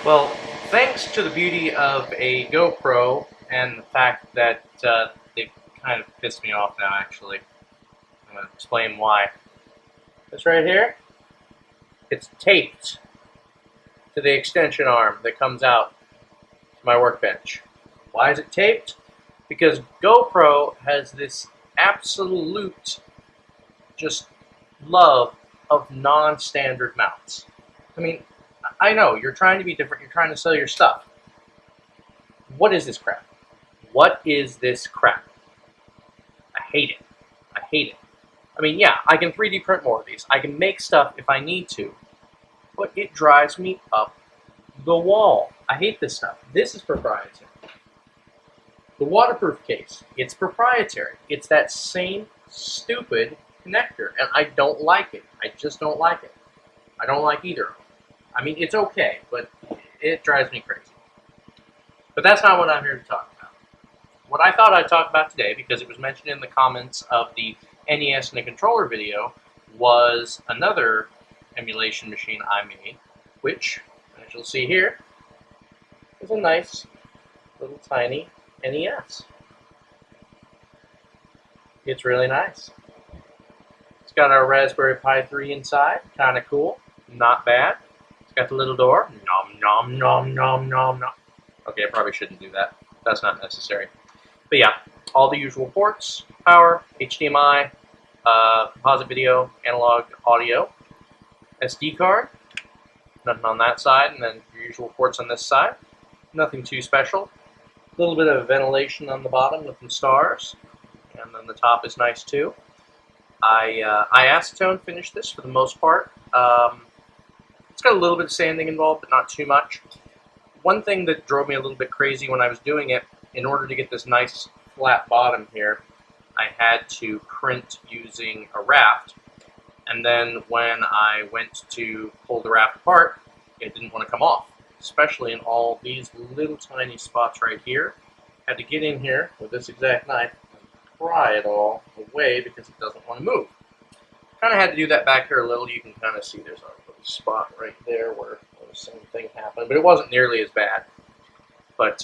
Well, thanks to the beauty of a GoPro and the fact that they've kind of pissed me off now, actually. I'm going to explain why. This right here, it's taped to the extension arm that comes out to my workbench. Why is it taped? Because GoPro has this absolute just love of non-standard mounts. I mean, I know, you're trying to be different, you're trying to sell your stuff. What is this crap? What is this crap? I hate it. I hate it. I mean, yeah, I can 3D print more of these. I can make stuff if I need to. But it drives me up the wall. I hate this stuff. This is proprietary. The waterproof case, it's proprietary. It's that same stupid connector, and I don't like it. I just don't like it. I don't like either of them. I mean, it's okay, but it drives me crazy. But that's not what I'm here to talk about. What I thought I'd talk about today, because it was mentioned in the comments of the NES and a controller video, was another emulation machine I made, which, as you'll see here, is a nice little tiny NES. It's really nice. It's got our Raspberry Pi 3 inside, kind of cool, not bad. It's got the little door, nom nom nom nom nom nom. Okay, I probably shouldn't do that. That's not necessary. But yeah, all the usual ports, power, HDMI, composite video, analog audio, SD card, nothing on that side, and then your usual ports on this side. Nothing too special. A little bit of ventilation on the bottom with some stars, and then the top is nice too. I acetone finished this for the most part. It's got a little bit of sanding involved, but not too much. One thing that drove me a little bit crazy when I was doing it, in order to get this nice flat bottom here, I had to print using a raft, and then when I went to pull the raft apart, it didn't want to come off, especially in all these little tiny spots right here. I had to get in here with this exact knife and pry it all away because it doesn't want to move. Kind of had to do that back here a little. You can kind of see there's a little spot right there where the same thing happened, but it wasn't nearly as bad. But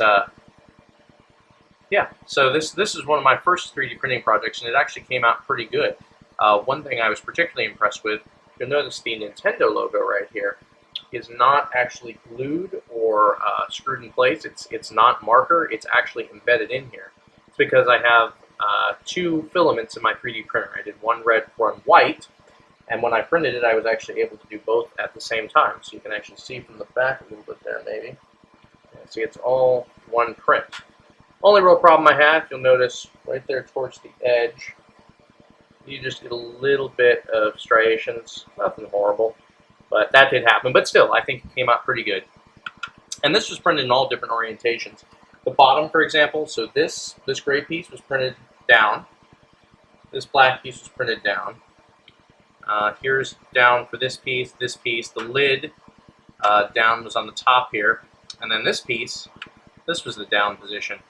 yeah, so this is one of my first 3D printing projects, and it actually came out pretty good. One thing I was particularly impressed with, you'll notice the Nintendo logo right here is not actually glued or screwed in place. It's not marker. It's actually embedded in here. It's because I have two filaments in my 3D printer. I did one red, one white, and when I printed it, I was actually able to do both at the same time. So you can actually see from the back a little bit there, maybe. See, it's all one print. Only real problem I have, you'll notice right there towards the edge, you just get a little bit of striations. Nothing horrible, but that did happen. But still, I think it came out pretty good. And this was printed in all different orientations. The bottom, for example, so this gray piece was printed down. This black piece was printed down. Here's down for this piece, the lid down was on the top here. And then this piece, this was the down position.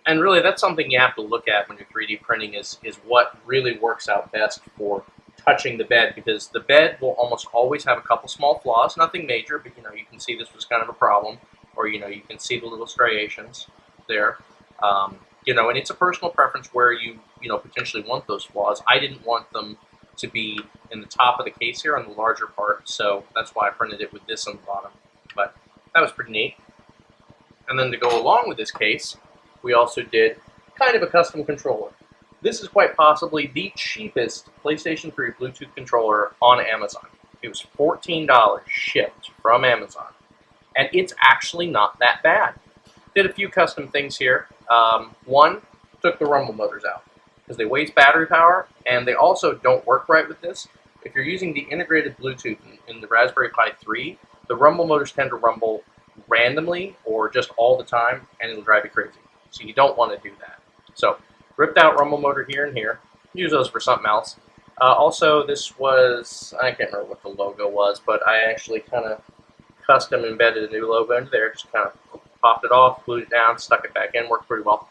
And really, that's something you have to look at when you're 3D printing is what really works out best for touching the bed, because the bed will almost always have a couple small flaws, nothing major, but you can see this was kind of a problem, or you can see the little striations there. And it's a personal preference where you potentially want those flaws. I didn't want them to be in the top of the case here on the larger part, so that's why I printed it with this on the bottom. But that was pretty neat. And then to go along with this case, we also did kind of a custom controller. This is quite possibly the cheapest PlayStation 3 Bluetooth controller on Amazon. It was $14 shipped from Amazon. And it's actually not that bad. Did a few custom things here. One, took the rumble motors out because they waste battery power, and they also don't work right with this. If you're using the integrated Bluetooth in the Raspberry Pi 3, the rumble motors tend to rumble randomly or just all the time, and it'll drive you crazy. So you don't want to do that. So ripped out rumble motor here and here. Use those for something else. Also, this was, I can't remember what the logo was, but I actually kind of custom embedded a new logo into there. Just kind of popped it off, glued it down, stuck it back in, worked pretty well.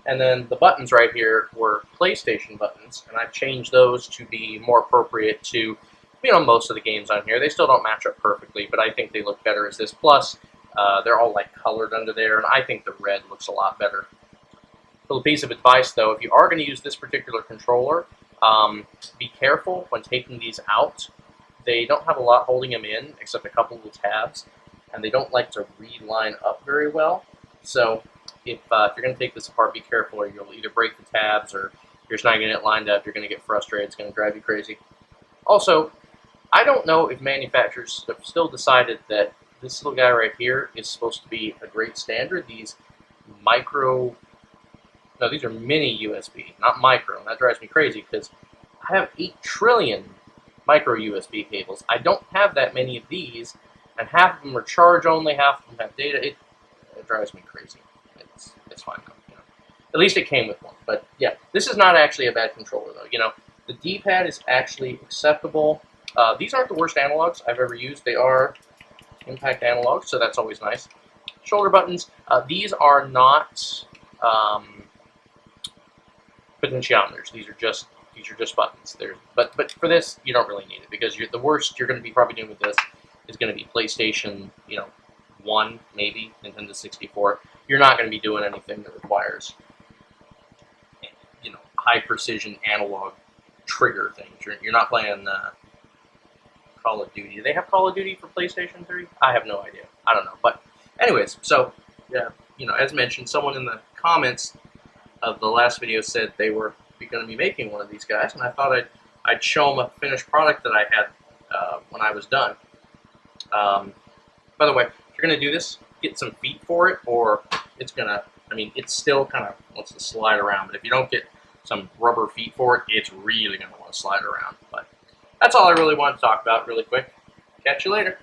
And then the buttons right here were PlayStation buttons, and I've changed those to be more appropriate to most of the games on here. They still don't match up perfectly, but I think they look better as this. Plus, They're all like colored under there, and I think the red looks a lot better. Little piece of advice though, if you are going to use this particular controller, be careful when taking these out. They don't have a lot holding them in, except a couple of tabs, and they don't like to reline up very well. So if you're going to take this apart, be careful, or you'll either break the tabs, or you're just not going to get lined up, you're going to get frustrated, it's going to drive you crazy. Also, I don't know if manufacturers have still decided that this little guy right here is supposed to be a great standard. These these are mini USB, not micro, and that drives me crazy because I have 8 trillion micro USB cables. I don't have that many of these, and half of them are charge only, half of them have data. It drives me crazy. It's fine though, you know. At least it came with one. But yeah, this is not actually a bad controller though. You know, the D-pad is actually acceptable. These aren't the worst analogs I've ever used. They are impact analogs, so that's always nice. Shoulder buttons. These are not potentiometers. These are just buttons. But for this, you don't really need it, because the worst you're going to be probably doing with this is going to be PlayStation, 1 maybe, Nintendo 64. You're not going to be doing anything that requires, high precision analog trigger things. You're not playing Call of Duty. Do they have Call of Duty for PlayStation 3? I have no idea. I don't know. But anyways, so yeah, as mentioned, someone in the comments of the last video said they were going to be making one of these guys, and I thought I'd show them a finished product that I had when I was done. By the way, if you're going to do this, get some feet for it, or it's going to, it's still kind of wants to slide around, but if you don't get some rubber feet for it, it's really going to want to slide around. But that's all I really wanted to talk about really quick. Catch you later.